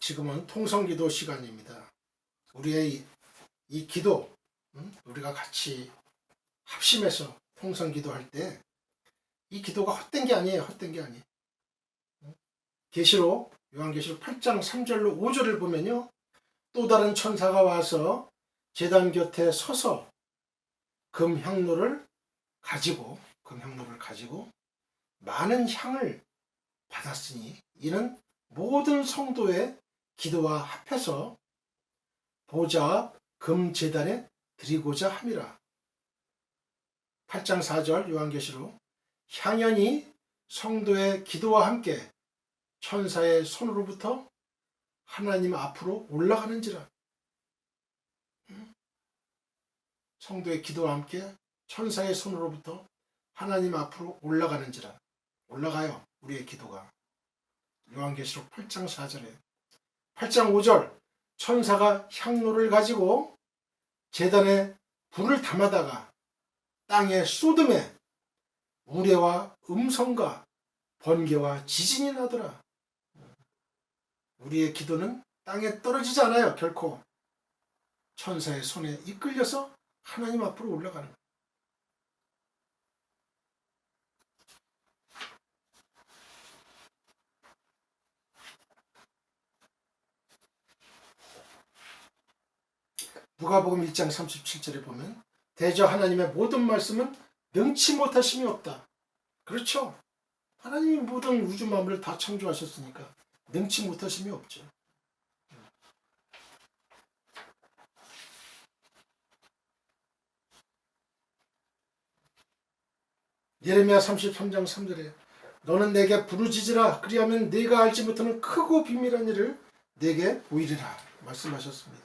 지금은 통성기도 시간입니다. 우리의 이 기도, 우리가 같이 합심해서 통성기도 할 때 이 기도가 헛된 게 아니에요. 헛된 게 아니에요. 계시록, 요한계시록 8장 3절로 5절을 보면요. 또 다른 천사가 와서 제단 곁에 서서 금향로를 가지고 많은 향을 받았으니 이는 모든 성도의 기도와 합해서 보좌 앞 금제단에 드리고자 함이라. 8장 4절 요한계시록 향연이 성도의 기도와 함께 천사의 손으로부터 하나님 앞으로 올라가는지라. 성도의 기도와 함께 천사의 손으로부터 하나님 앞으로 올라가는지라. 올라가요. 우리의 기도가. 요한계시록 8장 4절에 8장 5절 천사가 향로를 가지고 제단에 불을 담아다가 땅에 쏟음에 우레와 음성과 번개와 지진이 나더라. 우리의 기도는 땅에 떨어지지 않아요. 결코. 천사의 손에 이끌려서 하나님 앞으로 올라가는 거예요. 누가복음 1장 37절에 보면 대저 하나님의 모든 말씀은 능치 못하심이 없다. 그렇죠. 하나님이 모든 우주 만물을 다 창조하셨으니까 능치 못하심이 없죠. 예레미야 33장 3절에 너는 내게 부르짖으라 그리하면 네가 알지 못하는 크고 비밀한 일을 내게 보이리라 말씀하셨습니다.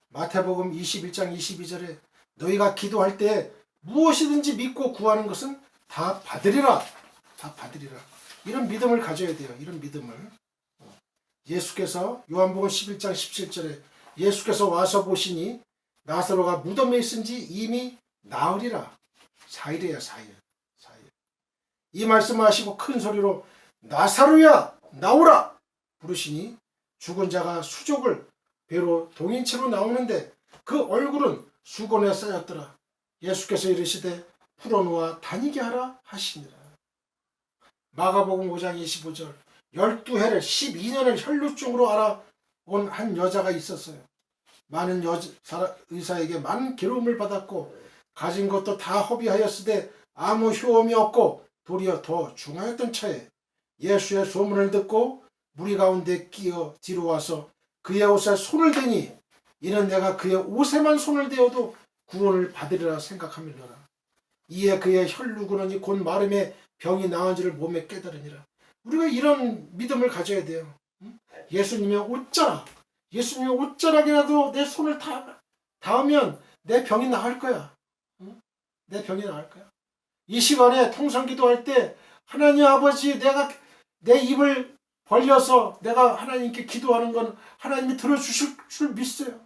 마태복음 21장 22절에 너희가 기도할 때 무엇이든지 믿고 구하는 것은 다 받으리라. 다 받으리라. 이런 믿음을 가져야 돼요. 이런 믿음을. 예수께서 요한복음 11장 17절에 예수께서 와서 보시니 나사로가 무덤에 있은지 이미 나으리라. 4일이에요. 4일. 이 말씀하시고 큰 소리로 나사로야 나오라 부르시니 죽은 자가 수족을 배로 동인체로 나오는데 그 얼굴은 수건에 쌓였더라. 예수께서 이르시되 풀어놓아 다니게 하라 하시니라. 마가복음 5장 25절 12해를 12년을 혈루증으로 알아온 한 여자가 있었어요. 많은 의사에게 많은 괴로움을 받았고 가진 것도 다 허비하였으되 아무 효험이 없고 도리어 더 중하였던 차에 예수의 소문을 듣고 무리 가운데 끼어 뒤로 와서 그의 옷에 손을 대니 이는 내가 그의 옷에만 손을 대어도 구원을 받으리라 생각하밀러라. 이에 그의 혈루근원이 곧 마름에 병이 나은지를 몸에 깨달으니라. 우리가 이런 믿음을 가져야 돼요. 예수님의 옷자락, 예수님의 옷자락이라도 내 손을 닿으면 내 병이 나을 거야. 내 병이 나을 거야. 이 시간에 통성기도할 때 하나님 아버지 내가 내 입을 벌려서 내가 하나님께 기도하는 건 하나님이 들어주실 줄 믿어요.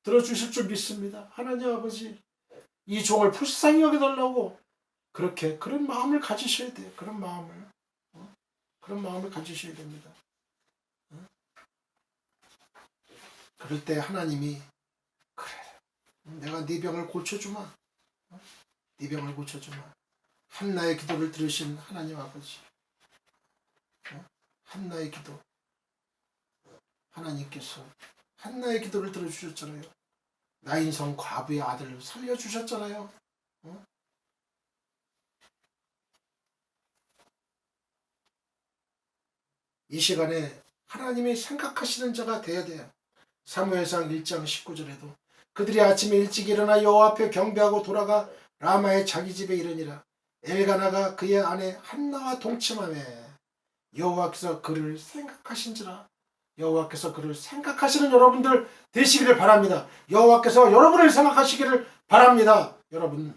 들어주실 줄 믿습니다. 하나님 아버지 이 종을 불쌍히 여겨달라고 그런 마음을 가지셔야 돼요. 그런 마음을 가지셔야 됩니다. 그럴 때 하나님이 그래 내가 네 병을 고쳐주마. 네 병을 고쳐주마. 한나의 기도를 들으신 하나님 아버지 한나의 기도 하나님께서 한나의 기도를 들어주셨잖아요. 나인성 과부의 아들을 살려주셨잖아요. 이 시간에 하나님이 생각하시는 자가 되어야 돼요. 사무엘상 1장 19절에도 그들이 아침에 일찍 일어나 여호와 앞에 경배하고 돌아가 라마의 자기 집에 이르니라. 엘가나가 그의 아내 한나와 동침하매 여호와께서 그를 생각하신지라. 여호와께서 그를 생각하시는 여러분들 되시기를 바랍니다. 여호와께서 여러분을 생각하시기를 바랍니다. 여러분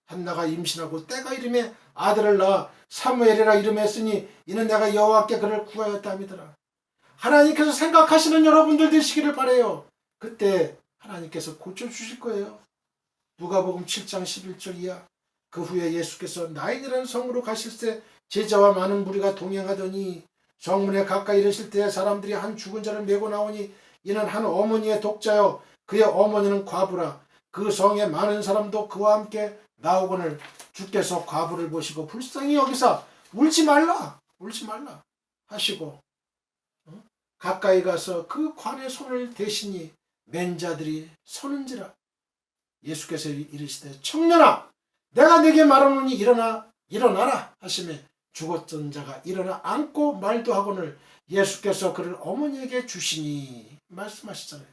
한나가 임신하고 때가 이름에 아들을 낳아 사무엘이라 이름했으니 이는 내가 여호와께 그를 구하였다 함이더라. 하나님께서 생각하시는 여러분들 되시기를 바라요. 그때 하나님께서 고쳐주실 거예요. 누가복음 7장 11절 이하 그 후에 예수께서 나인이라는 성으로 가실새 제자와 많은 무리가 동행하더니 성문에 가까이 이르실 때 사람들이 한 죽은 자를 메고 나오니 이는 한 어머니의 독자요 그의 어머니는 과부라. 그 성에 많은 사람도 그와 함께 나오거늘 주께서 과부를 보시고 불쌍히 여기사 울지 말라 하시고 가까이 가서 그 관의 손을 대시니 맨 자들이 서는지라. 예수께서 이르시되 청년아 내가 네게 말하노니 일어나라 하시매 죽었던 자가 일어나 앉고 말도 하거늘 예수께서 그를 어머니에게 주시니 말씀하시잖아요.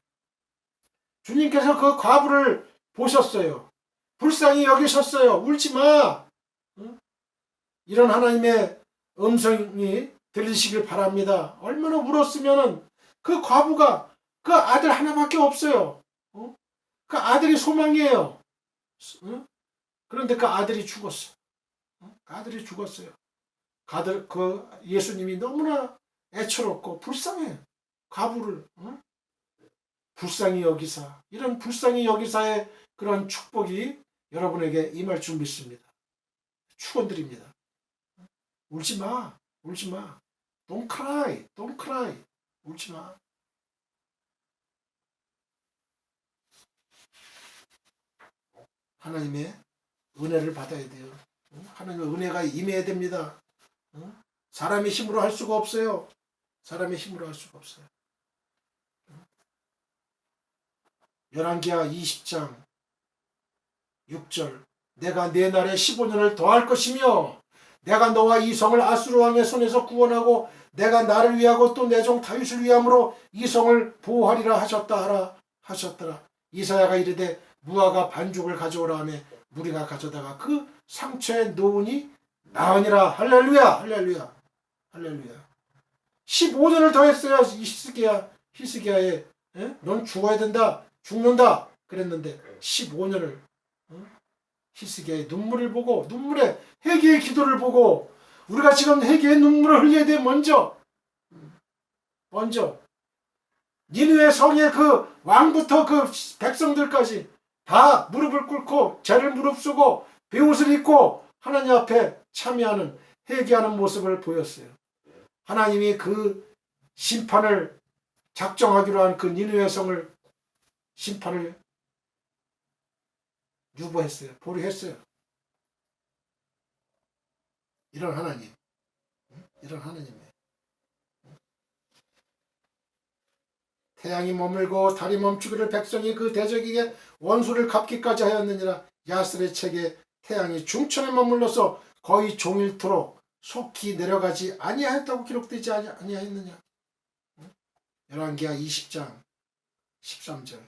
주님께서 그 과부를 보셨어요. 불쌍히 여기셨어요. 울지마. 이런 하나님의 음성이 들리시길 바랍니다. 얼마나 울었으면 그 과부가 그 아들 하나밖에 없어요. 그 아들이 소망이에요. 그런데 그 아들이 죽었어. 아들이 죽었어요. 그 예수님이 너무나 애처롭고 불쌍해. 과부를 불쌍히 여기사. 이런 불쌍히 여기사의 그런 축복이 여러분에게 임할 줄 믿습니다. 축원드립니다. 울지마. Don't cry. 울지마. 하나님의 은혜를 받아야 돼요. 하나님의 은혜가 임해야 됩니다. 사람의 힘으로 할 수가 없어요. 열왕기하 20장 6절 내가 내 날에 15년을 더할 것이며 내가 너와 이 성을 아수르 왕의 손에서 구원하고 내가 나를 위하고 또 내 종 다윗을 위함으로 이 성을 보호하리라 하셨더라. 이사야가 이르되 무화과 반죽을 가져오라 하며 무리가 가져다가 그 상처에 놓으니 나으니라. 할렐루야. 15년을 더했어요. 히스기야에 넌 죽어야 된다. 죽는다. 그랬는데 15년을 히스기야의 눈물을 보고 눈물의 회개의 기도를 보고 우리가 지금 회개의 눈물을 흘려야 돼. 먼저 니느웨 성의 그 왕부터 그 백성들까지 다 무릎을 꿇고 죄를 무릅쓰고 베옷을 입고 하나님 앞에 참여하는 회개하는 모습을 보였어요. 하나님이 그 심판을 작정하기로 한 그 니느웨 성을 심판을 유보했어요. 보류했어요. 이런 하나님이에요. 태양이 머물고 달이 멈추기를 백성이 그 대적에게 원수를 갚기까지 하였느니라. 야스의 책에 태양이 중천에 머물러서 거의 종일토록 속히 내려가지 아니하였다고 기록되지 아니하였느냐. 열왕기하 20장 13절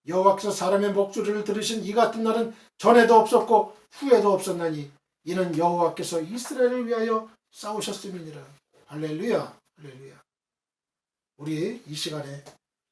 여호와께서 사람의 목소리를 들으신 이 같은 날은 전에도 없었고 후에도 없었나니 이는 여호와께서 이스라엘을 위하여 싸우셨음이니라. 할렐루야. 우리 이 시간에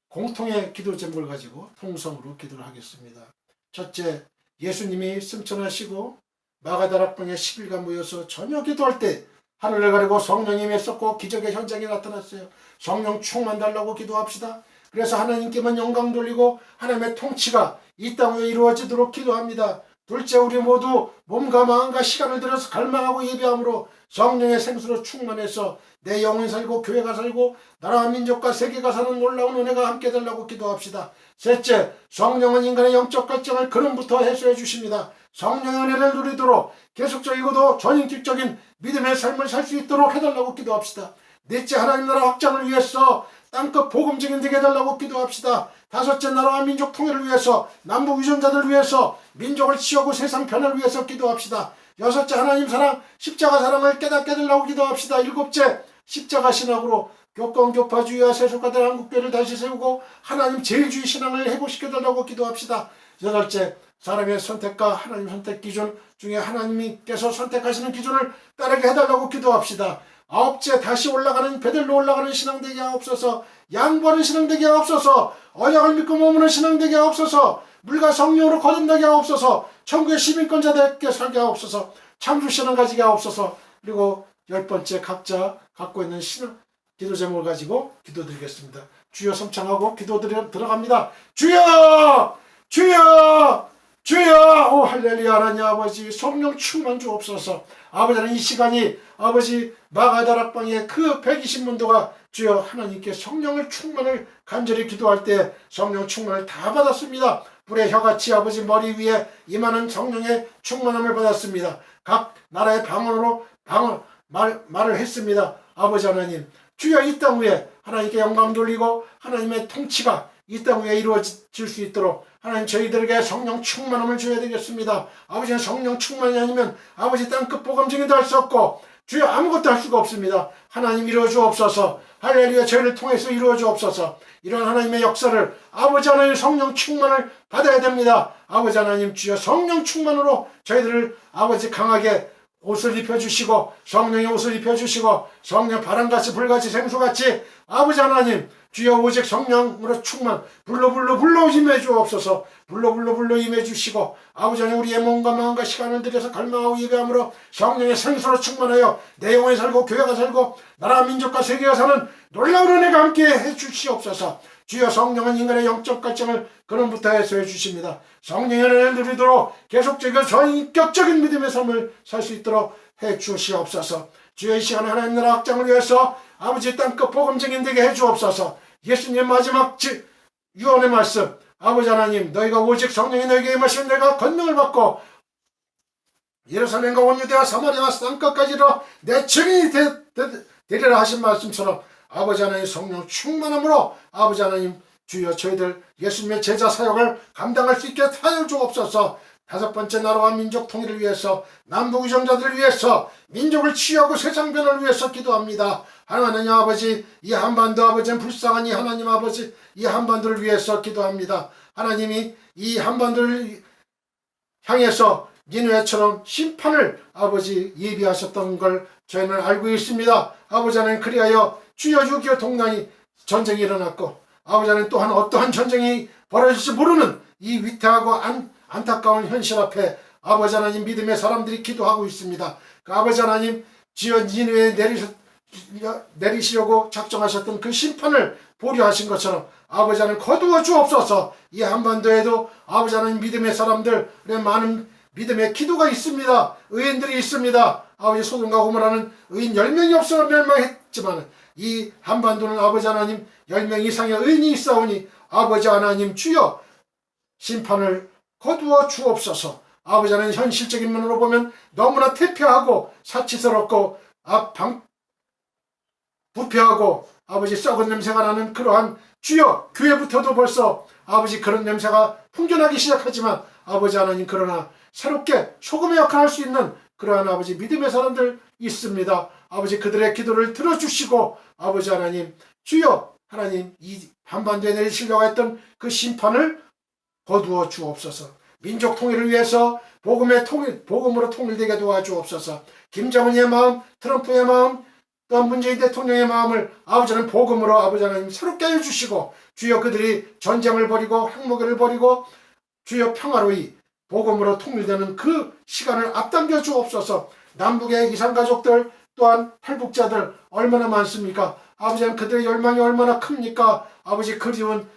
공통의 기도 제목을 가지고 통성으로 기도를 하겠습니다. 첫째, 예수님이 승천하시고 마가다락방에 10일간 모여서 저녁 기도할 때 하늘을 가리고 성령이 맺었고 기적의 현장에 나타났어요. 성령 충만 달라고 기도합시다. 그래서 하나님께만 영광 돌리고 하나님의 통치가 이 땅에 이루어지도록 기도합니다. 둘째, 우리 모두 몸과 마음과 시간을 들여서 갈망하고 예배함으로 성령의 생수로 충만해서 내 영혼이 살고 교회가 살고 나라와 민족과 세계가 사는 놀라운 은혜가 함께 되려고 기도합시다. 셋째, 성령은 인간의 영적 갈증을 근원부터 해소해 주십니다. 성령의 은혜를 누리도록 계속적이고도 전인격적인 믿음의 삶을 살 수 있도록 해달라고 기도합시다. 넷째, 하나님 나라 확장을 위해서 땅끝 복음 증인되게 해달라고 기도합시다. 다섯째, 나라와 민족 통일을 위해서 남북 위존자들을 위해서 민족을 치우고 세상 변화를 위해서 기도합시다. 여섯째, 하나님 사랑 십자가 사랑을 깨닫게 해달라고 기도합시다. 일곱째, 십자가 신학으로 교권 교파주의와 세속화된 한국교회를 다시 세우고 하나님 제일주의 신앙을 회복시켜달라고 기도합시다. 여덟째, 사람의 선택과 하나님 선택 기준 중에 하나님께서 선택하시는 기준을 따르게 해달라고 기도합시다. 아홉째, 다시 올라가는 베들로 올라가는 신앙되게 하옵소서. 양보하는 신앙되게 하옵소서. 언약을 믿고 머무는 신앙되게 하옵소서. 물과 성령으로 거듭나게 하옵소서. 천국의 시민권자들께 살게 하옵소서. 창조 신앙 가지게 하옵소서. 그리고 10번째, 각자 갖고 있는 신앙 기도 제목을 가지고 기도드리겠습니다. 주여, 섬창하고 기도 들어갑니다. 주여! 주여, 오 할렐루야. 하나님 아버지 성령 충만 주옵소서. 아버지 하나님 이 시간이 아버지 마가다락방의 그 120문도가 주여 하나님께 성령을 충만을 간절히 기도할 때 성령 충만을 다 받았습니다. 불의 혀같이 아버지 머리 위에 임하는 성령의 충만함을 받았습니다. 각 나라의 방언으로 말을 했습니다. 아버지 하나님 주여 이 땅 위에 하나님께 영광 돌리고 하나님의 통치가 이 땅 위에 이루어질 수 있도록 하나님 저희들에게 성령 충만함을 줘야 되겠습니다. 아버지는 성령 충만이 아니면 아버지 땅끝 복음쟁이도 할 수 없고 주여 아무것도 할 수가 없습니다. 하나님 이루어 주옵소서. 할렐루야. 저희를 통해서 이루어 주옵소서. 이런 하나님의 역사를 아버지 하나님 성령 충만을 받아야 됩니다. 아버지 하나님 주여 성령 충만으로 저희들을 아버지 강하게 옷을 입혀주시고 성령의 옷을 입혀주시고 성령 바람같이 불같이 생수같이 아버지 하나님 주여 오직 성령으로 충만 불러 임해 주옵소서. 불러 임해 주시고 아버지 하나님 우리의 몸과 마음과 시간을 들여서 갈망하고 예배함으로 성령의 생수로 충만하여 내 영혼이 살고 교회가 살고 나라 민족과 세계가 사는 놀라운 은혜가 함께 해 주시옵소서. 주여 성령은 인간의 영적 갈증을 근원부터 해소해 주십니다. 성령의 은혜를 누리도록 계속적인 전격적인 믿음의 삶을 살 수 있도록 해 주시옵소서. 주여 이 시간에 하나님 나라 확장을 위해서 아버지 땅끝 복음쟁이 되게 해 주옵소서. 예수님 마지막 유언의 말씀 아버지 하나님 너희가 오직 성령이 너희에게 임하시면 내가 권능을 받고 예루살렘과 온 유대와 사마리아와 땅끝까지로 내 증인이 되리라 하신 말씀처럼 아버지 하나님 성령 충만함으로 아버지 하나님 주여 저희들 예수님의 제자 사역을 감당할 수 있게 하여 주옵소서. 다섯 번째 나라와 민족 통일을 위해서 남북 유정자들을 위해서 민족을 치유하고 세상 변화를 위해서 기도합니다. 하나님 아버지 이 한반도 아버지는 불쌍한 이 하나님 아버지 이 한반도를 위해서 기도합니다. 하나님이 이 한반도를 향해서 니느웨처럼 심판을 아버지 예비하셨던 걸 저희는 알고 있습니다. 아버지 하나님 그리하여 주여 6.25 동란이 전쟁이 일어났고 아버지 하나님 또한 어떠한 전쟁이 벌어질지 모르는 이 위태하고 안타까운 현실 앞에 아버지 하나님 믿음의 사람들이 기도하고 있습니다. 그 아버지 하나님 지어 니느웨에 내리시려고 작정하셨던 그 심판을 보류하신 것처럼 아버지 하나님 거두어 주옵소서. 이 한반도에도 아버지 하나님 믿음의 사람들의 많은 믿음의 기도가 있습니다. 의인들이 있습니다. 아버지 소돔과 고모라는 의인 10명이 없어 멸망했지만 이 한반도는 아버지 하나님 10명 이상의 의인이 있사오니 아버지 하나님 주여 심판을 거두어 주옵소서. 아버지 하나님 현실적인 면으로 보면 너무나 태폐하고 사치스럽고 부패하고 아버지 썩은 냄새가 나는 그러한 주여 교회부터도 벌써 아버지 그런 냄새가 풍겨나기 시작하지만 아버지 하나님 그러나 새롭게 소금의 역할을 할 수 있는 그러한 아버지 믿음의 사람들 있습니다. 아버지 그들의 기도를 들어주시고 아버지 하나님 주여 하나님 이 한반도에 내리시려고 했던 그 심판을 거두어 주옵소서. 민족 통일을 위해서 복음으로 통일되게 도와주옵소서. 김정은의 마음, 트럼프의 마음, 또한 문재인 대통령의 마음을 아버지는 복음으로 아버지 하나님 새롭게 해주시고 주여 그들이 전쟁을 벌이고 핵무기를 벌이고 주여 평화로이 복음으로 통일되는 그 시간을 앞당겨 주옵소서. 남북의 이산가족들 또한 탈북자들 얼마나 많습니까? 아버지 하나님 그들의 열망이 얼마나 큽니까? 아버지 그리운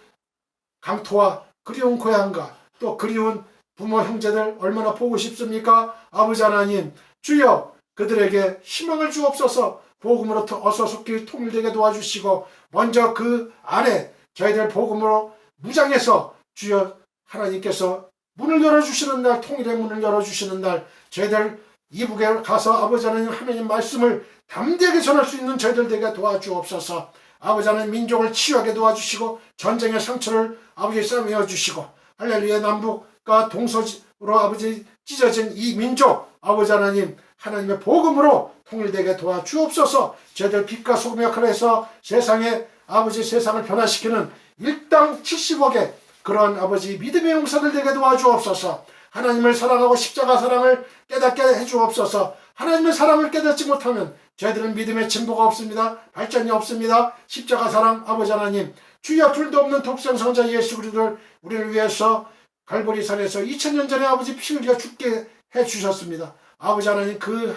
강토와 그리운 고향과 또 그리운 부모 형제들 얼마나 보고 싶습니까? 아버지 하나님 주여 그들에게 희망을 주옵소서. 복음으로 어서 속히 통일되게 도와주시고 먼저 그 안에 저희들 복음으로 무장해서 주여 하나님께서 문을 열어주시는 날 통일의 문을 열어주시는 날 저희들 이북에 가서 아버지 하나님 말씀을 담대하게 전할 수 있는 저희들 되게 도와주옵소서. 아버지 하나님 민족을 치유하게 도와주시고 전쟁의 상처를 아버지 싸매어 주시고 할렐루야 남북과 동서로 아버지 찢어진 이 민족 아버지 하나님 하나님의 복음으로 통일되게 도와주옵소서. 저희들 빛과 소금의 역할을 해서 세상에 아버지 세상을 변화시키는 일당 70억의 그런 아버지 믿음의 용사들 되게 도와주옵소서. 하나님을 사랑하고 십자가 사랑을 깨닫게 해주옵소서. 하나님의 사랑을 깨닫지 못하면 저희들은 믿음의 진보가 없습니다. 발전이 없습니다. 십자가 사랑 아버지 하나님 주여 둘도 없는 독생성자 예수 그리스도를 우리를 위해서 갈보리산에서 2000년 전에 아버지 피 흘려 죽게 해주셨습니다. 아버지 하나님 그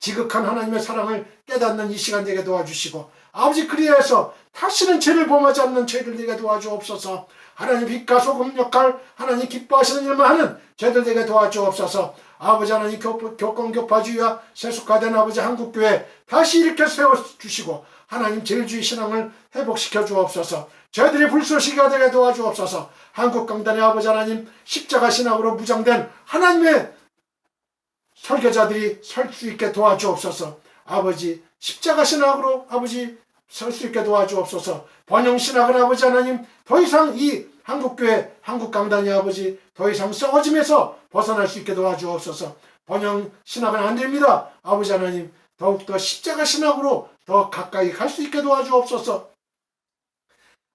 지극한 하나님의 사랑을 깨닫는 이 시간 되게 도와주시고, 아버지 그리하여서 다시는 죄를 범하지 않는 죄들 되게 도와주옵소서. 하나님 빛과 소금 역할, 하나님 기뻐하시는 일만 하는 죄들 되게 도와주옵소서. 아버지 하나님 교권교파주의와 세속화된 아버지 한국교회 다시 일으켜 세워주시고, 하나님 제일주의 신앙을 회복시켜 주옵소서. 저희들이 불쏘시기가 되게 도와주옵소서. 한국 강단의 아버지 하나님 십자가 신앙으로 무장된 하나님의 설교자들이 설 수 있게 도와주옵소서. 아버지 십자가 신학으로 아버지 설 수 있게 도와주옵소서. 번영 신학은 아버지 하나님 더 이상 이 한국교회 한국강단이 아버지 더 이상 썩어짐에서 벗어날 수 있게 도와주옵소서. 번영 신학은 안 됩니다. 아버지 하나님 더욱더 십자가 신학으로 더 가까이 갈 수 있게 도와주옵소서.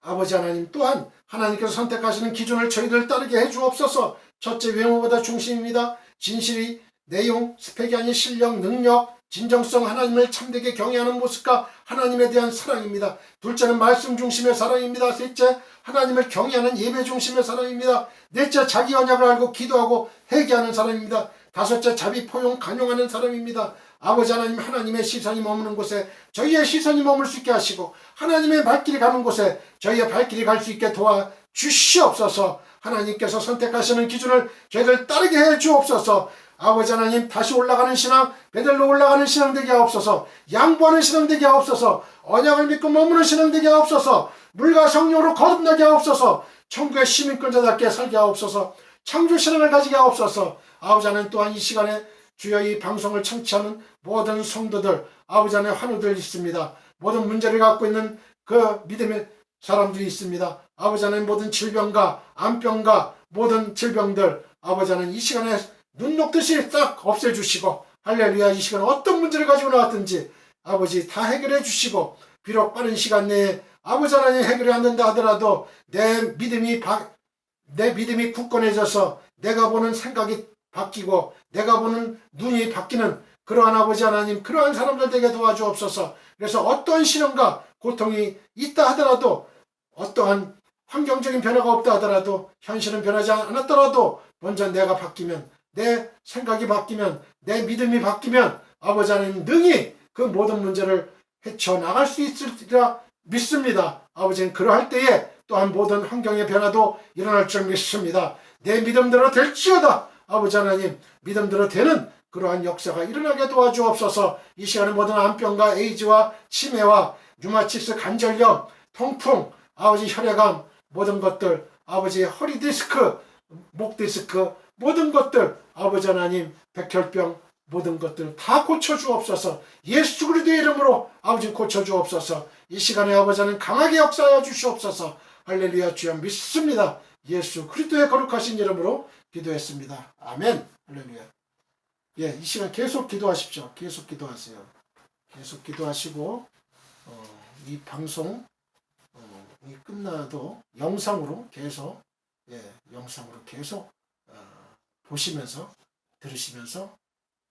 아버지 하나님 또한 하나님께서 선택하시는 기준을 저희들 따르게 해주옵소서. 첫째 외모보다 중심입니다. 진실이 내용, 스펙이 아닌 실력, 능력, 진정성, 하나님을 참되게 경외하는 모습과 하나님에 대한 사랑입니다. 둘째는 말씀 중심의 사랑입니다. 셋째 하나님을 경외하는 예배 중심의 사랑입니다. 넷째 자기 언약을 알고 기도하고 회개하는 사랑입니다. 다섯째 자비, 포용, 간용하는 사람입니다. 아버지 하나님 하나님의 시선이 머무는 곳에 저희의 시선이 머물 수 있게 하시고, 하나님의 발길이 가는 곳에 저희의 발길이 갈 수 있게 도와주시옵소서. 하나님께서 선택하시는 기준을 저희들 따르게 해 주옵소서. 아버지 하나님 다시 올라가는 신앙, 베들로 올라가는 신앙 되게 하옵소서. 양보하는 신앙 되게 하옵소서. 언약을 믿고 머무는 신앙 되게 하옵소서. 물과 성령으로 거듭나게 하옵소서. 천국의 시민권자답게 살게 하옵소서. 창조 신앙을 가지게 하옵소서. 아버지 하나님 또한 이 시간에 주여 이 방송을 청취하는 모든 성도들, 아버지 하나님 환우들 있습니다. 모든 문제를 갖고 있는 그 믿음의 사람들이 있습니다. 아버지 하나님 모든 질병과 암병과 모든 질병들 아버지 하나님 이 시간에 눈 녹듯이 싹 없애주시고, 할렐루야, 이 시간에 어떤 문제를 가지고 나왔든지 아버지 다 해결해 주시고, 비록 빠른 시간 내에 아버지 하나님 해결이 안 된다 하더라도 내 믿음이 굳건해져서 내가 보는 생각이 바뀌고 내가 보는 눈이 바뀌는 그러한 아버지 하나님, 그러한 사람들 되게 도와주옵소서. 그래서 어떠한 시련과 고통이 있다 하더라도, 어떠한 환경적인 변화가 없다 하더라도, 현실은 변하지 않았더라도 먼저 내가 바뀌면, 내 생각이 바뀌면, 내 믿음이 바뀌면 아버지 하나님 능히 그 모든 문제를 헤쳐나갈 수 있으리라 믿습니다. 아버지는 그러할 때에 또한 모든 환경의 변화도 일어날 줄 믿습니다. 내 믿음대로 될지어다. 아버지 하나님 믿음대로 되는 그러한 역사가 일어나게 도와주옵소서. 이 시간에 모든 암병과 에이즈와 치매와 류마티스 관절염, 통풍, 아버지 혈액암, 모든 것들, 아버지 허리 디스크, 목 디스크, 모든 것들 아버지 하나님 백혈병, 모든 것들 다 고쳐주옵소서. 예수 그리스도의 이름으로 아버지 고쳐주옵소서. 이 시간에 아버지 하나님 강하게 역사하여 주시옵소서. 할렐루야, 주여 믿습니다. 예수 그리스도의 거룩하신 이름으로 기도했습니다. 아멘. 할렐루야. 예, 이 시간 계속 기도하십시오. 계속 기도하세요. 계속 기도하시고 이 방송 이 끝나도 영상으로 계속 영상으로 계속 보시면서 들으시면서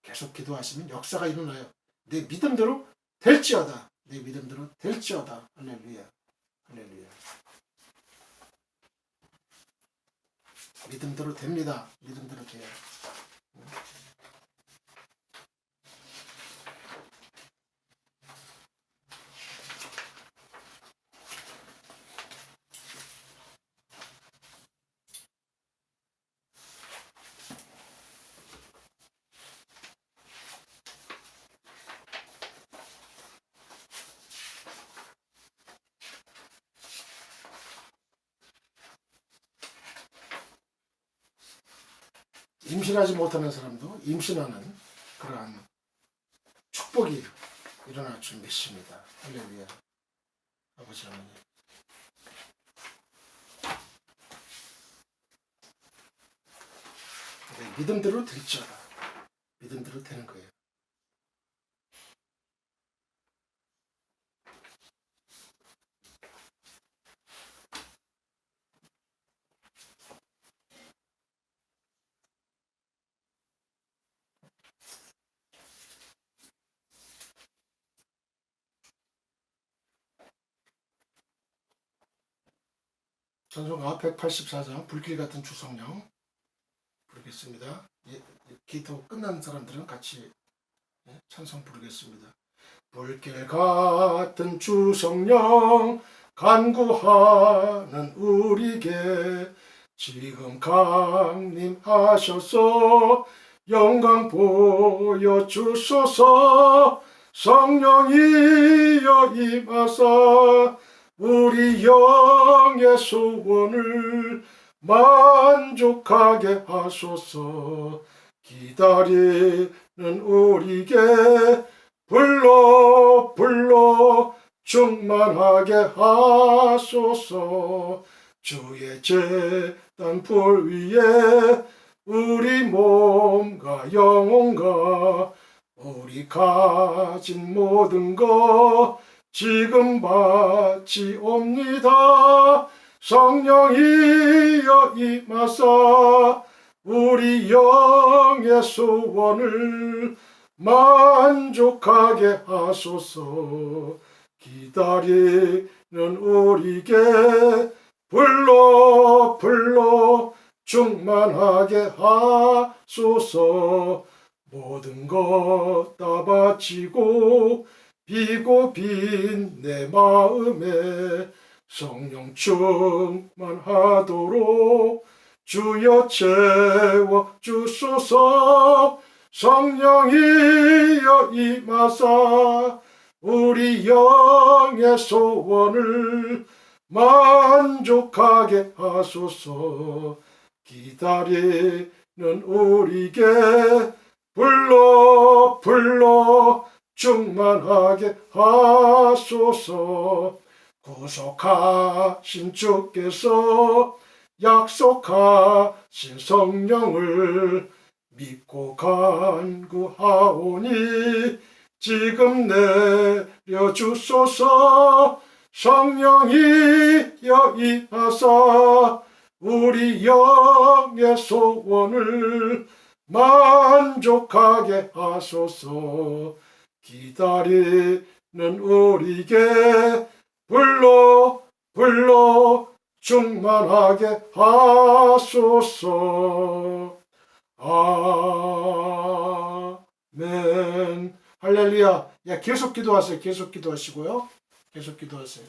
계속 기도하시면 역사가 일어나요. 내 믿음대로 될지어다. 내 믿음대로 될지어다. 할렐루야. 할렐루야. 믿음대로 됩니다. 믿음대로 돼요. 임신하지 못하는 사람도 임신하는 그러한 축복이 일어날 줄 믿습니다. 할렐루야. 아버지 하나님. 믿음대로 될지어다. 믿음대로 되는 거예요. 찬송가 184장 불길 같은 주성령 부르겠습니다. 기도 끝난 사람들은 같이 찬송 부르겠습니다. 불길 같은 주성령 간구하는 우리에게 지금 강림하셔서 영광 보여주소서. 성령이여 임하사 우리 영의 소원을 만족하게 하소서. 기다리는 우리에게 불러 충만하게 하소서. 주의 제단 불 위에 우리 몸과 영혼과 우리 가진 모든 것 지금 바치옵니다. 성령이여 임하사 우리 영의 소원을 만족하게 하소서. 기다리는 우리에게 불러 충만하게 하소서. 모든 것 다 바치고 비고 빈 내 마음에 성령 충만하도록 주여 채워 주소서. 성령이여 임하사 우리 영의 소원을 만족하게 하소서. 기다리는 우리에게 불러 충만하게 하소서. 구속하신 주께서 약속하신 성령을 믿고 간구하오니 지금 내려주소서. 성령이여 임하사 우리 영의 소원을 만족하게 하소서. 기다리는 우리에게 불러 충만하게 하소서. 아멘. 할렐루야. 야, 계속 기도하세요. 계속 기도하시고요. 계속 기도하세요.